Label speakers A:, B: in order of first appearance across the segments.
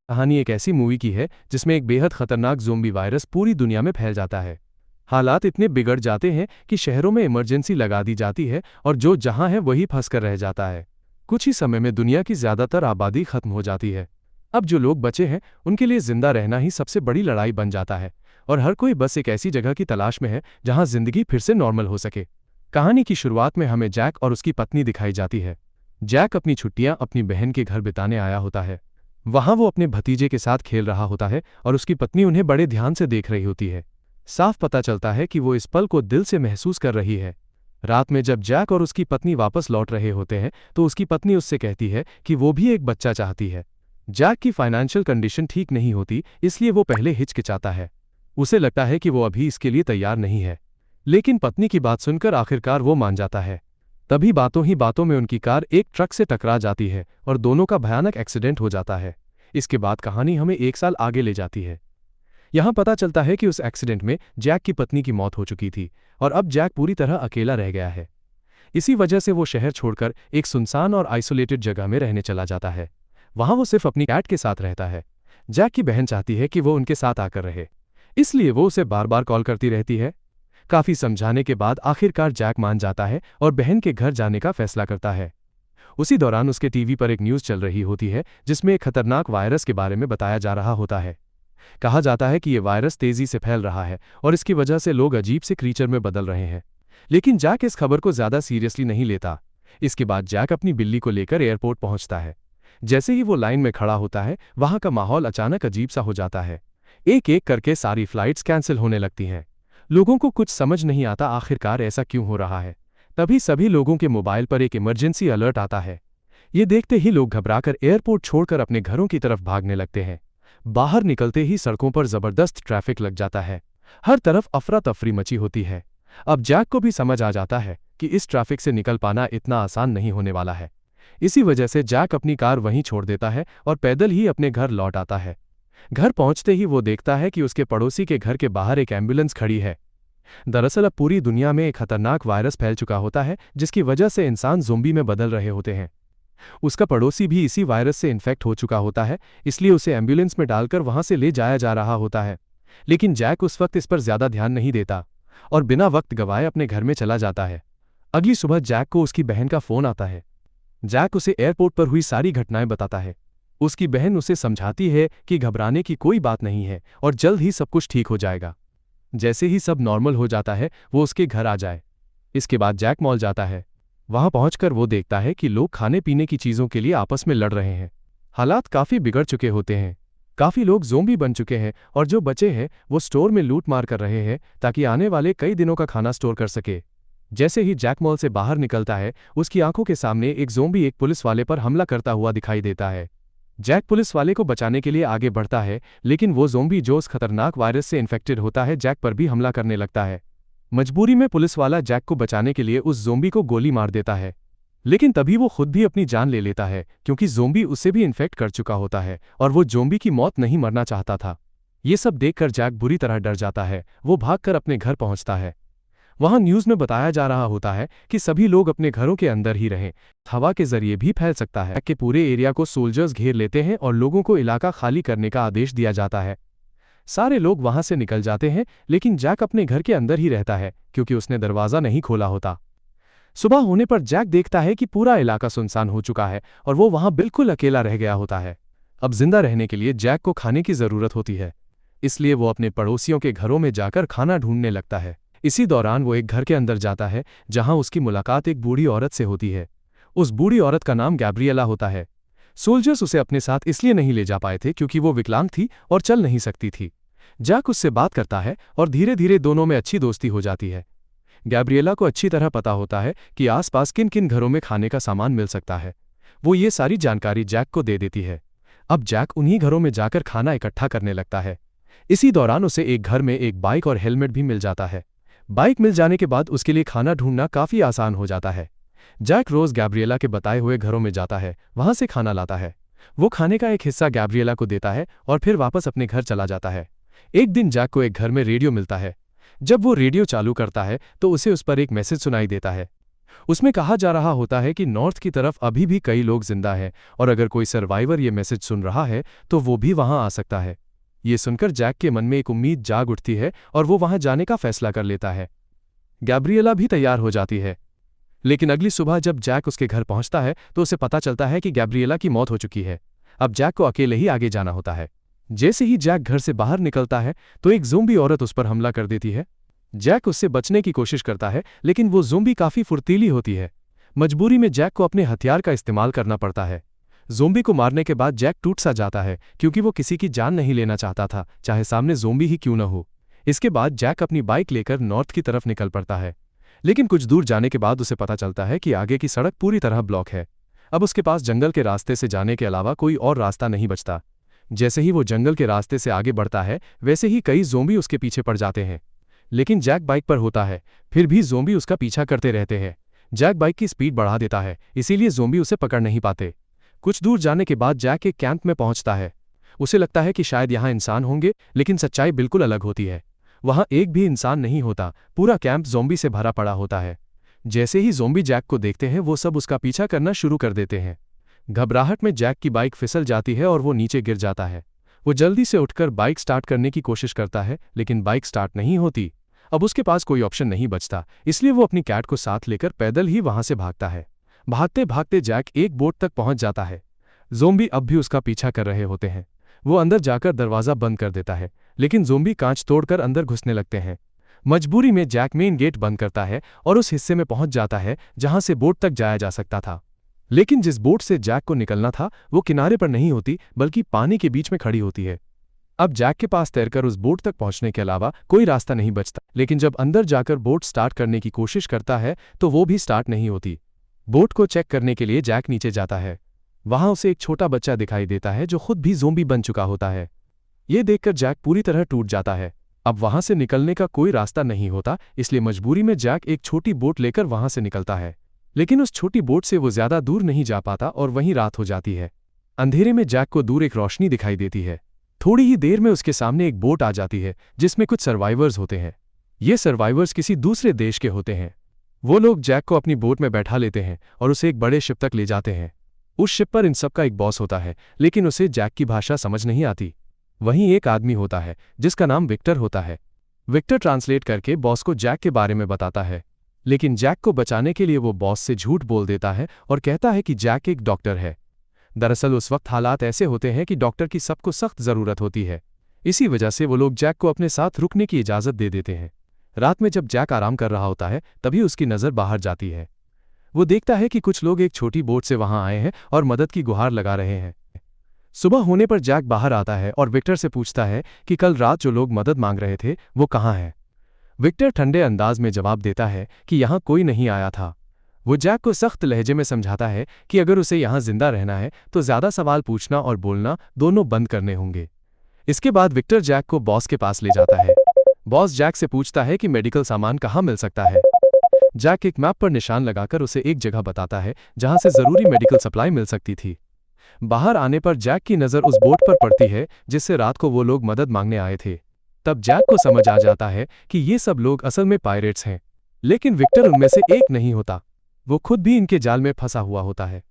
A: कहानी एक ऐसी मूवी की है जिसमें एक बेहद खतरनाक ज़ोंबी वायरस पूरी दुनिया में फैल जाता है। हालात इतने बिगड़ जाते हैं कि शहरों में इमरजेंसी लगा दी जाती है और जो जहां है वही फंस कर रह जाता है। कुछ ही समय में दुनिया की ज़्यादातर आबादी खत्म हो जाती है। अब जो लोग बचे हैं उनके लिए जिंदा रहना ही सबसे बड़ी लड़ाई बन जाता है और हर कोई बस एक ऐसी जगह की तलाश में है जहां जिंदगी फिर से नॉर्मल हो सके। कहानी की शुरुआत में हमें जैक और उसकी पत्नी दिखाई जाती है। जैक अपनी छुट्टियां अपनी बहन के घर बिताने आया होता है। वहां वो अपने भतीजे के साथ खेल रहा होता है और उसकी पत्नी उन्हें बड़े ध्यान से देख रही होती है। साफ पता चलता है कि वो इस पल को दिल से महसूस कर रही है। रात में जब जैक और उसकी पत्नी वापस लौट रहे होते हैं तो उसकी पत्नी उससे कहती है कि वो भी एक बच्चा चाहती है। जैक की फाइनेंशियल कंडीशन ठीक नहीं होती, इसलिए वो पहले हिचकिचाता है। उसे लगता है कि वो अभी इसके लिए तैयार नहीं है, लेकिन पत्नी की बात सुनकर आखिरकार वो मान जाता है। तभी बातों ही बातों में उनकी कार एक ट्रक से टकरा जाती है और दोनों का भयानक एक्सीडेंट हो जाता है। इसके बाद कहानी हमें 1 साल आगे ले जाती है। यहाँ पता चलता है कि उस एक्सीडेंट में जैक की पत्नी की मौत हो चुकी थी और अब जैक पूरी तरह अकेला रह गया है। इसी वजह से वो शहर छोड़कर एक सुनसान और आइसोलेटेड जगह में रहने चला जाता है। वहाँ वो सिर्फ अपनी कैट के साथ रहता है। जैक की बहन चाहती है कि वो उनके साथ आकर रहे, इसलिए वो उसे बार बार कॉल करती रहती है। काफी समझाने के बाद आखिरकार जैक मान जाता है और बहन के घर जाने का फैसला करता है। उसी दौरान उसके टीवी पर एक न्यूज़ चल रही होती है जिसमें एक खतरनाक वायरस के बारे में बताया जा रहा होता है। कहा जाता है कि ये वायरस तेजी से फैल रहा है और इसकी वजह से लोग अजीब से क्रीचर में बदल रहे हैं। लेकिन जैक इस खबर को ज्यादा सीरियसली नहीं लेता। इसके बाद जैक अपनी बिल्ली को लेकर एयरपोर्ट पहुंचता है। जैसे ही वो लाइन में खड़ा होता है वहां का माहौल अचानक अजीब सा हो जाता है। एक एक करके सारी फ्लाइट्स कैंसिल होने लगती हैं। लोगों को कुछ समझ नहीं आता आखिरकार ऐसा क्यों हो रहा है। तभी सभी लोगों के मोबाइल पर एक इमरजेंसी अलर्ट आता है। ये देखते ही लोग घबराकर एयरपोर्ट छोड़कर अपने घरों की तरफ भागने लगते हैं। बाहर निकलते ही सड़कों पर जबरदस्त ट्रैफिक लग जाता है। हर तरफ अफरा तफरी मची होती है। अब जैक को भी समझ आ जाता है कि इस ट्रैफिक से निकल पाना इतना आसान नहीं होने वाला है। इसी वजह से जैक अपनी कार वहीं छोड़ देता है और पैदल ही अपने घर लौट आता है। घर पहुंचते ही वो देखता है कि उसके पड़ोसी के घर के बाहर एक एम्बुलेंस खड़ी है। दरअसल अब पूरी दुनिया में एक खतरनाक वायरस फैल चुका होता है जिसकी वजह से इंसान ज़ोंबी में बदल रहे होते हैं। उसका पड़ोसी भी इसी वायरस से इन्फेक्ट हो चुका होता है, इसलिए उसे एम्बुलेंस में डालकर वहां से ले जाया जा रहा होता है। लेकिन जैक उस वक्त इस पर ज्यादा ध्यान नहीं देता और बिना वक्त गवाए अपने घर में चला जाता है। अगली सुबह जैक को उसकी बहन का फोन आता है। जैक उसे एयरपोर्ट पर हुई सारी घटनाएं बताता है। उसकी बहन उसे समझाती है कि घबराने की कोई बात नहीं है और जल्द ही सब कुछ ठीक हो जाएगा। जैसे ही सब नॉर्मल हो जाता है वो उसके घर आ जाए। इसके बाद जैक मॉल जाता है। वहां पहुंचकर वो देखता है कि लोग खाने पीने की चीजों के लिए आपस में लड़ रहे हैं। हालात काफी बिगड़ चुके होते हैं। काफी लोग ज़ोंबी बन चुके हैं और जो बचे हैं वो स्टोर में लूट मार कर रहे हैं ताकि आने वाले कई दिनों का खाना स्टोर कर सके। जैसे ही जैक मॉल से बाहर निकलता है उसकी आंखों के सामने एक ज़ोंबी एक पुलिस वाले पर हमला करता हुआ दिखाई देता है। जैक पुलिस वाले को बचाने के लिए आगे बढ़ता है, लेकिन वो ज़ोंबी जो उस खतरनाक वायरस से इन्फेक्टेड होता है जैक पर भी हमला करने लगता है। मजबूरी में पुलिस वाला जैक को बचाने के लिए उस ज़ोंबी को गोली मार देता है, लेकिन तभी वो खुद भी अपनी जान ले लेता है क्योंकि ज़ोंबी उससे भी इन्फेक्ट कर चुका होता है और वो ज़ोंबी की मौत नहीं मरना चाहता था। ये सब देखकर जैक बुरी तरह डर जाता है। वो भागकर अपने घर पहुंचता है। वहां न्यूज़ में बताया जा रहा होता है कि सभी लोग अपने घरों के अंदर ही रहें, हवा के जरिए भी फैल सकता है। कि पूरे एरिया को सोल्जर्स घेर लेते हैं और लोगों को इलाका खाली करने का आदेश दिया जाता है। सारे लोग वहां से निकल जाते हैं, लेकिन जैक अपने घर के अंदर ही रहता है क्योंकि उसने दरवाजा नहीं खोला होता। सुबह होने पर जैक देखता है कि पूरा इलाका सुनसान हो चुका है और वो वहां बिल्कुल अकेला रह गया होता है। अब जिंदा रहने के लिए जैक को खाने की जरूरत होती है, इसलिए वो अपने पड़ोसियों के घरों में जाकर खाना ढूंढने लगता है। इसी दौरान वो एक घर के अंदर जाता है जहां उसकी मुलाकात एक बूढ़ी औरत से होती है। उस बूढ़ी औरत का नाम गैब्रिएला होता है। सोल्जर्स उसे अपने साथ इसलिए नहीं ले जा पाए थे क्योंकि वो विकलांग थी और चल नहीं सकती थी। जैक उससे बात करता है और धीरे धीरे दोनों में अच्छी दोस्ती हो जाती है। गैब्रिएला को अच्छी तरह पता होता है कि आसपास किन किन घरों में खाने का सामान मिल सकता है। वो ये सारी जानकारी जैक को दे देती है। अब जैक उन्हीं घरों में जाकर खाना इकट्ठा करने लगता है। इसी दौरान उसे एक घर में एक बाइक और हेलमेट भी मिल जाता है। बाइक मिल जाने के बाद उसके लिए खाना ढूंढना काफी आसान हो जाता है। जैक रोज गैब्रिएला के बताए हुए घरों में जाता है, वहां से खाना लाता है। वो खाने का एक हिस्सा गैब्रिएला को देता है और फिर वापस अपने घर चला जाता है। एक दिन जैक को एक घर में रेडियो मिलता है। जब वो रेडियो चालू करता है तो उसे उस पर एक मैसेज सुनाई देता है। उसमें कहा जा रहा होता है कि नॉर्थ की तरफ अभी भी कई लोग जिंदा हैं और अगर कोई सर्वाइवर ये मैसेज सुन रहा है तो वो भी वहां आ सकता है। ये सुनकर जैक के मन में एक उम्मीद जाग उठती है और वो वहां जाने का फैसला कर लेता है। गैब्रिएला भी तैयार हो जाती है, लेकिन अगली सुबह जब जैक उसके घर पहुंचता है तो उसे पता चलता है कि गैब्रिएला की मौत हो चुकी है। अब जैक को अकेले ही आगे जाना होता है। जैसे ही जैक घर से बाहर निकलता है तो एक ज़ोंबी औरत उस पर हमला कर देती है। जैक उससे बचने की कोशिश करता है, लेकिन वो ज़ोंबी काफी फुर्तीली होती है। मजबूरी में जैक को अपने हथियार का इस्तेमाल करना पड़ता है। ज़ोंबी को मारने के बाद जैक टूट सा जाता है, क्योंकि वो किसी की जान नहीं लेना चाहता था, चाहे सामने ज़ोंबी ही क्यों न हो। इसके बाद जैक अपनी बाइक लेकर नॉर्थ की तरफ निकल पड़ता है, लेकिन कुछ दूर जाने के बाद उसे पता चलता है कि आगे की सड़क पूरी तरह ब्लॉक है। अब उसके पास जंगल के रास्ते से जाने के अलावा कोई और रास्ता नहीं बचता। जैसे ही वो जंगल के रास्ते से आगे बढ़ता है, वैसे ही कई ज़ोंबी उसके पीछे पड़ जाते हैं, लेकिन जैक बाइक पर होता है, फिर भी ज़ोंबी उसका पीछा करते रहते हैं। जैक बाइक की स्पीड बढ़ा देता है, इसीलिए ज़ोंबी उसे पकड़ नहीं पाते। कुछ दूर जाने के बाद जैक एक कैंप में पहुंचता है। उसे लगता है कि शायद यहाँ इंसान होंगे, लेकिन सच्चाई बिल्कुल अलग होती है। वहाँ एक भी इंसान नहीं होता, पूरा कैंप ज़ोंबी से भरा पड़ा होता है। जैसे ही ज़ोंबी जैक को देखते हैं वो सब उसका पीछा करना शुरू कर देते हैं। घबराहट में जैक की बाइक फिसल जाती है और वो नीचे गिर जाता है। वो जल्दी से उठकर बाइक स्टार्ट करने की कोशिश करता है, लेकिन बाइक स्टार्ट नहीं होती। अब उसके पास कोई ऑप्शन नहीं बचता, इसलिए वो अपनी कैट को साथ लेकर पैदल ही वहां से भागता है। भागते भागते जैक एक बोट तक पहुंच जाता है। ज़ोंबी अब भी उसका पीछा कर रहे होते हैं। वो अंदर जाकर दरवाज़ा बंद कर देता है, लेकिन ज़ोंबी कांच तोड़कर अंदर घुसने लगते हैं। मजबूरी में जैक मेन गेट बंद करता है और उस हिस्से में पहुंच जाता है जहां से बोट तक जाया जा सकता था। लेकिन जिस बोट से जैक को निकलना था वो किनारे पर नहीं होती, बल्कि पानी के बीच में खड़ी होती है। अब जैक के पास तैरकर उस बोट तक पहुंचने के अलावा कोई रास्ता नहीं बचता, लेकिन जब अंदर जाकर बोट स्टार्ट करने की कोशिश करता है तो वो भी स्टार्ट नहीं होती। बोट को चेक करने के लिए जैक नीचे जाता है। वहां उसे एक छोटा बच्चा दिखाई देता है जो खुद भी ज़ोंबी बन चुका होता है। ये देखकर जैक पूरी तरह टूट जाता है। अब वहां से निकलने का कोई रास्ता नहीं होता, इसलिए मजबूरी में जैक एक छोटी बोट लेकर वहां से निकलता है, लेकिन उस छोटी बोट से वो ज्यादा दूर नहीं जा पाता और वहीं रात हो जाती है। अंधेरे में जैक को दूर एक रोशनी दिखाई देती है। थोड़ी ही देर में उसके सामने एक बोट आ जाती है जिसमें कुछ सर्वाइवर्स होते हैं। ये सर्वाइवर्स किसी दूसरे देश के होते हैं। वो लोग जैक को अपनी बोट में बैठा लेते हैं और उसे एक बड़े शिप तक ले जाते हैं। उस शिप पर इन सब का एक बॉस होता है, लेकिन उसे जैक की भाषा समझ नहीं आती। वहीं एक आदमी होता है जिसका नाम विक्टर होता है। विक्टर ट्रांसलेट करके बॉस को जैक के बारे में बताता है, लेकिन जैक को बचाने के लिए वो बॉस से झूठ बोल देता है और कहता है कि जैक एक डॉक्टर है। दरअसल उस वक्त हालात ऐसे होते हैं कि डॉक्टर की सबको सख्त ज़रूरत होती है। इसी वजह से वो लोग जैक को अपने साथ रुकने की इजाज़त दे देते हैं। रात में जब जैक आराम कर रहा होता है तभी उसकी नज़र बाहर जाती है। वो देखता है कि कुछ लोग एक छोटी बोट से वहां आए हैं और मदद की गुहार लगा रहे हैं। सुबह होने पर जैक बाहर आता है और विक्टर से पूछता है कि कल रात जो लोग मदद मांग रहे थे वो कहाँ हैं। विक्टर ठंडे अंदाज में जवाब देता है कि यहाँ कोई नहीं आया था। वो जैक को सख्त लहजे में समझाता है कि अगर उसे यहाँ जिंदा रहना है तो ज़्यादा सवाल पूछना और बोलना दोनों बंद करने होंगे। इसके बाद विक्टर जैक को बॉस के पास ले जाता है। बॉस जैक से पूछता है कि मेडिकल सामान कहाँ मिल सकता है। जैक एक मैप पर निशान लगाकर उसे एक जगह बताता है जहां से जरूरी मेडिकल सप्लाई मिल सकती थी। बाहर आने पर जैक की नज़र उस बोट पर पड़ती है जिससे रात को वो लोग मदद मांगने आए थे। तब जैक को समझ आ जाता है कि ये सब लोग असल में पायरेट्स हैं, लेकिन विक्टर उनमें से एक नहीं होता। वो खुद भी इनके जाल में फंसा हुआ होता है।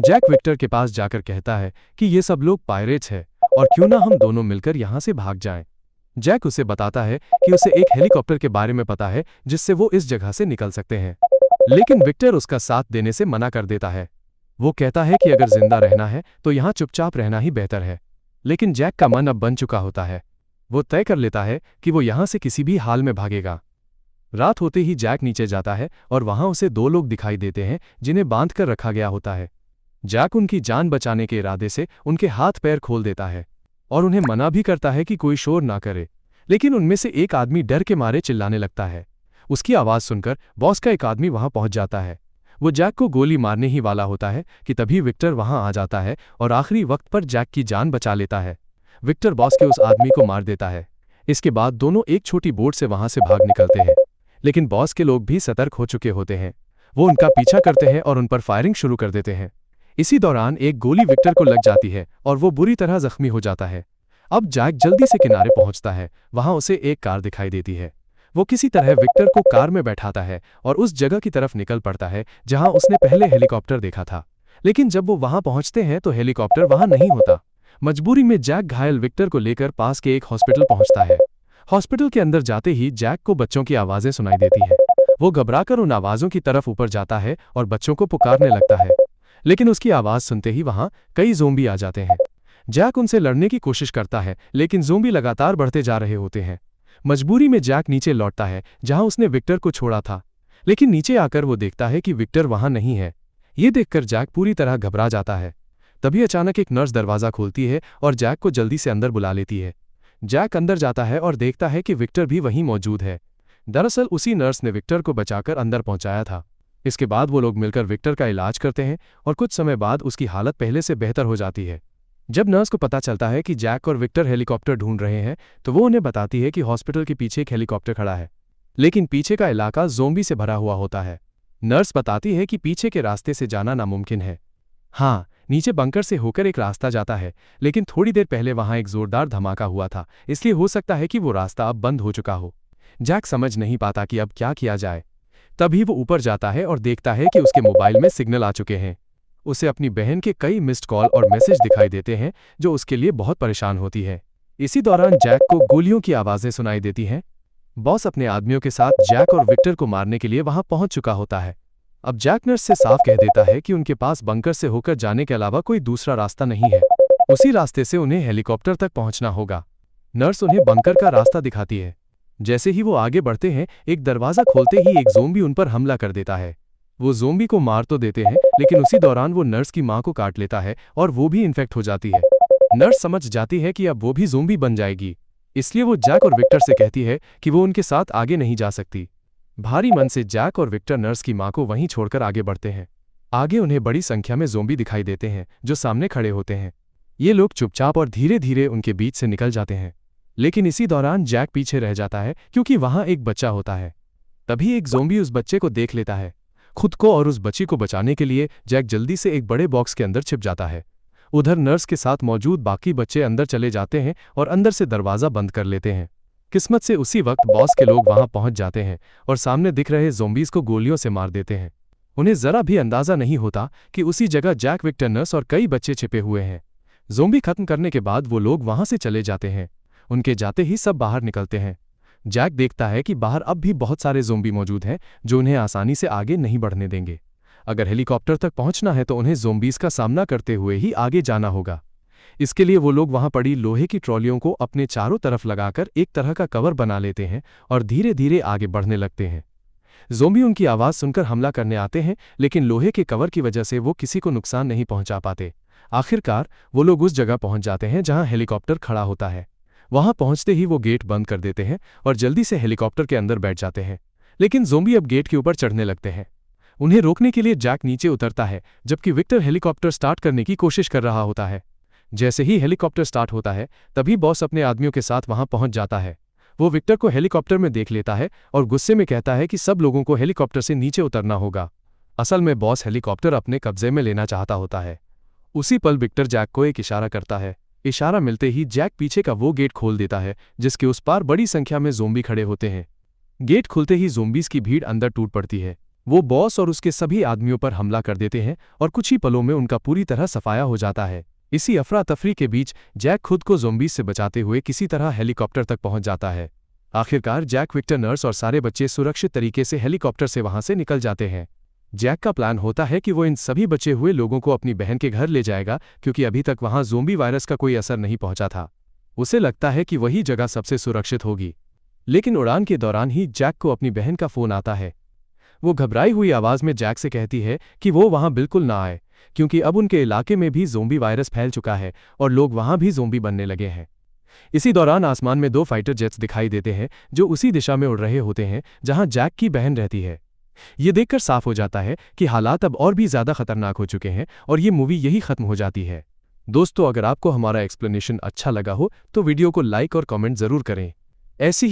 A: जैक विक्टर के पास जाकर कहता है कि ये सब लोग पायरेट्स हैं और क्यों ना हम दोनों मिलकर यहाँ से भाग जाएं। जैक उसे बताता है कि उसे एक हेलीकॉप्टर के बारे में पता है जिससे वो इस जगह से निकल सकते हैं, लेकिन विक्टर उसका साथ देने से मना कर देता है। वो कहता है कि अगर जिंदा रहना है तो यहाँ चुपचाप रहना ही बेहतर है, लेकिन जैक का मन अब बन चुका होता है। वो तय कर लेता है कि वो यहाँ से किसी भी हाल में भागेगा। रात होते ही जैक नीचे जाता है और वहां उसे दो लोग दिखाई देते हैं जिन्हें बांध कर रखा गया होता है। जैक उनकी जान बचाने के इरादे से उनके हाथ पैर खोल देता है और उन्हें मना भी करता है कि कोई शोर ना करे, लेकिन उनमें से एक आदमी डर के मारे चिल्लाने लगता है। उसकी आवाज़ सुनकर बॉस का एक आदमी वहां पहुंच जाता है। वो जैक को गोली मारने ही वाला होता है कि तभी विक्टर वहां आ जाता है और आखिरी वक्त पर जैक की जान बचा लेता है। विक्टर बॉस के उस आदमी को मार देता है। इसके बाद दोनों एक छोटी बोट से वहां से भाग निकलते हैं, लेकिन बॉस के लोग भी सतर्क हो चुके होते हैं। वो उनका पीछा करते हैं और उन पर फायरिंग शुरू कर देते हैं। इसी दौरान एक गोली विक्टर को लग जाती है और वो बुरी तरह जख्मी हो जाता है। अब जैक जल्दी से किनारे पहुंचता है। वहां उसे एक कार दिखाई देती है। वो किसी तरह विक्टर को कार में बैठाता है और उस जगह की तरफ निकल पड़ता है जहां उसने पहले हेलीकॉप्टर देखा था। लेकिन जब वो वहां पहुंचते हैं तो हेलीकॉप्टर वहां नहीं होता। मजबूरी में जैक घायल विक्टर को लेकर पास के एक हॉस्पिटल पहुंचता है। हॉस्पिटल के अंदर जाते ही जैक को बच्चों की आवाजें सुनाई देती हैं। वो घबराकर उन आवाजों की तरफ ऊपर जाता है और बच्चों को पुकारने लगता है। लेकिन उसकी आवाज सुनते ही वहां कई ज़ोंबी आ जाते हैं। जैक उनसे लड़ने की कोशिश करता है, लेकिन ज़ोंबी लगातार बढ़ते जा रहे होते हैं। मजबूरी में जैक नीचे लौटता है जहां उसने विक्टर को छोड़ा था। लेकिन नीचे आकर वो देखता है कि विक्टर वहां नहीं है। ये देखकर जैक पूरी तरह घबरा जाता है। तभी अचानक एक नर्स दरवाजा खोलती है और जैक को जल्दी से अंदर बुला लेती है। जैक अंदर जाता है और देखता है कि विक्टर भी वहीं मौजूद है। दरअसल उसी नर्स ने विक्टर को बचाकर अंदर पहुंचाया था। इसके बाद वो लोग मिलकर विक्टर का इलाज करते हैं और कुछ समय बाद उसकी हालत पहले से बेहतर हो जाती है। जब नर्स को पता चलता है कि जैक और विक्टर हेलीकॉप्टर ढूंढ रहे हैं तो वो उन्हें बताती है कि हॉस्पिटल के पीछे एक हेलीकॉप्टर खड़ा है, लेकिन पीछे का इलाका ज़ोंबी से भरा हुआ होता है। नर्स बताती है कि पीछे के रास्ते से जाना नामुमकिन है। हाँ, नीचे बंकर से होकर एक रास्ता जाता है, लेकिन थोड़ी देर पहले वहां एक जोरदार धमाका हुआ था, इसलिए हो सकता है कि वो रास्ता अब बंद हो चुका हो। जैक समझ नहीं पाता कि अब क्या किया जाए। तभी वो ऊपर जाता है और देखता है कि उसके मोबाइल में सिग्नल आ चुके हैं। उसे अपनी बहन के कई मिस्ड कॉल और मैसेज दिखाई देते हैं, जो उसके लिए बहुत परेशान होती है। इसी दौरान जैक को गोलियों की आवाजें सुनाई देती हैं। बॉस अपने आदमियों के साथ जैक और विक्टर को मारने के लिए वहां पहुंच चुका होता है। अब जैक नर्स से साफ कह देता है कि उनके पास बंकर से होकर जाने के अलावा कोई दूसरा रास्ता नहीं है। उसी रास्ते से उन्हें हेलीकॉप्टर तक पहुंचना होगा। नर्स उन्हें बंकर का रास्ता दिखाती है। जैसे ही वो आगे बढ़ते हैं, एक दरवाजा खोलते ही एक ज़ोंबी उन पर हमला कर देता है। वो ज़ोंबी को मार तो देते हैं, लेकिन उसी दौरान वो नर्स की मां को काट लेता है और वो भी इन्फेक्ट हो जाती है। नर्स समझ जाती है कि अब वो भी ज़ोंबी बन जाएगी, इसलिए वो जैक और विक्टर से कहती है कि वो उनके साथ आगे नहीं जा सकती। भारी मन से जैक और विक्टर नर्स की मां को वहीं छोड़कर आगे बढ़ते हैं। आगे उन्हें बड़ी संख्या में ज़ोंबी दिखाई देते हैं जो सामने खड़े होते हैं। ये लोग चुपचाप और धीरे धीरे उनके बीच से निकल जाते हैं। लेकिन इसी दौरान जैक पीछे रह जाता है क्योंकि वहां एक बच्चा होता है। तभी एक ज़ोंबी उस बच्चे को देख लेता है। खुद को और उस बच्ची को बचाने के लिए जैक जल्दी से एक बड़े बॉक्स के अंदर छिप जाता है। उधर नर्स के साथ मौजूद बाकी बच्चे अंदर चले जाते हैं और अंदर से दरवाज़ा बंद कर लेते हैं। किस्मत से उसी वक्त बॉस के लोग वहां पहुंच जाते हैं और सामने दिख रहे ज़ोंबीज को गोलियों से मार देते हैं। उन्हें जरा भी अंदाजा नहीं होता कि उसी जगह जैक, विक्टर, नर्स और कई बच्चे छिपे हुए हैं। ज़ोंबी खत्म करने के बाद वो लोग वहां से चले जाते हैं। उनके जाते ही सब बाहर निकलते हैं। जैक देखता है कि बाहर अब भी बहुत सारे ज़ोंबी मौजूद हैं जो उन्हें आसानी से आगे नहीं बढ़ने देंगे। अगर हेलीकॉप्टर तक पहुंचना है तो उन्हें ज़ोंबीज का सामना करते हुए ही आगे जाना होगा। इसके लिए वो लोग वहां पड़ी लोहे की ट्रॉलियों को अपने चारों तरफ लगाकर एक तरह का कवर बना लेते हैं और धीरे धीरे आगे बढ़ने लगते हैं। ज़ोंबी उनकी आवाज़ सुनकर हमला करने आते हैं, लेकिन लोहे के कवर की वजह से वो किसी को नुकसान नहीं पहुंचा पाते। आखिरकार वो लोग उस जगह पहुंच जाते हैं जहां हेलीकॉप्टर खड़ा होता है। वहां पहुंचते ही वो गेट बंद कर देते हैं और जल्दी से हेलीकॉप्टर के अंदर बैठ जाते हैं। लेकिन ज़ोंबी अब गेट के ऊपर चढ़ने लगते हैं। उन्हें रोकने के लिए जैक नीचे उतरता है, जबकि विक्टर हेलीकॉप्टर स्टार्ट करने की कोशिश कर रहा होता है। जैसे ही हेलीकॉप्टर स्टार्ट होता है, तभी बॉस अपने आदमियों के साथ वहां पहुंच जाता है। वो विक्टर को हेलीकॉप्टर में देख लेता है और गुस्से में कहता है कि सब लोगों को हेलीकॉप्टर से नीचे उतरना होगा। असल में बॉस हेलीकॉप्टर अपने कब्जे में लेना चाहता होता है। उसी पल विक्टर जैक को एक इशारा करता है। इशारा मिलते ही जैक पीछे का वो गेट खोल देता है जिसके उस पार बड़ी संख्या में ज़ोंबी खड़े होते हैं। गेट खुलते ही ज़ोंबीज की भीड़ अंदर टूट पड़ती है। वो बॉस और उसके सभी आदमियों पर हमला कर देते हैं और कुछ ही पलों में उनका पूरी तरह सफाया हो जाता है। इसी अफरा तफरी के बीच जैक खुद को ज़ोंबीज से बचाते हुए किसी तरह हेलीकॉप्टर तक पहुंच जाता है। आखिरकार जैक, विक्टर, नर्स और सारे बच्चे सुरक्षित तरीके से हेलीकॉप्टर से वहां से निकल जाते हैं। जैक का प्लान होता है कि वो इन सभी बचे हुए लोगों को अपनी बहन के घर ले जाएगा, क्योंकि अभी तक वहां ज़ोंबी वायरस का कोई असर नहीं पहुंचा था। उसे लगता है कि वही जगह सबसे सुरक्षित होगी। लेकिन उड़ान के दौरान ही जैक को अपनी बहन का फ़ोन आता है। वो घबराई हुई आवाज़ में जैक से कहती है कि वो वहां बिल्कुल ना आए, क्योंकि अब उनके इलाके में भी ज़ोंबी वायरस फैल चुका है और लोग वहां भी ज़ोंबी बनने लगे हैं। इसी दौरान आसमान में 2 फाइटर जेट्स दिखाई देते हैं जो उसी दिशा में उड़ रहे होते हैं जहां जैक की बहन रहती है। ये देखकर साफ हो जाता है कि हालात अब और भी ज़्यादा खतरनाक हो चुके हैं और ये मूवी यही खत्म हो जाती है। दोस्तों, अगर आपको हमारा एक्सप्लेनेशन अच्छा लगा हो तो वीडियो को लाइक और कमेंट ज़रूर करें। ऐसी ही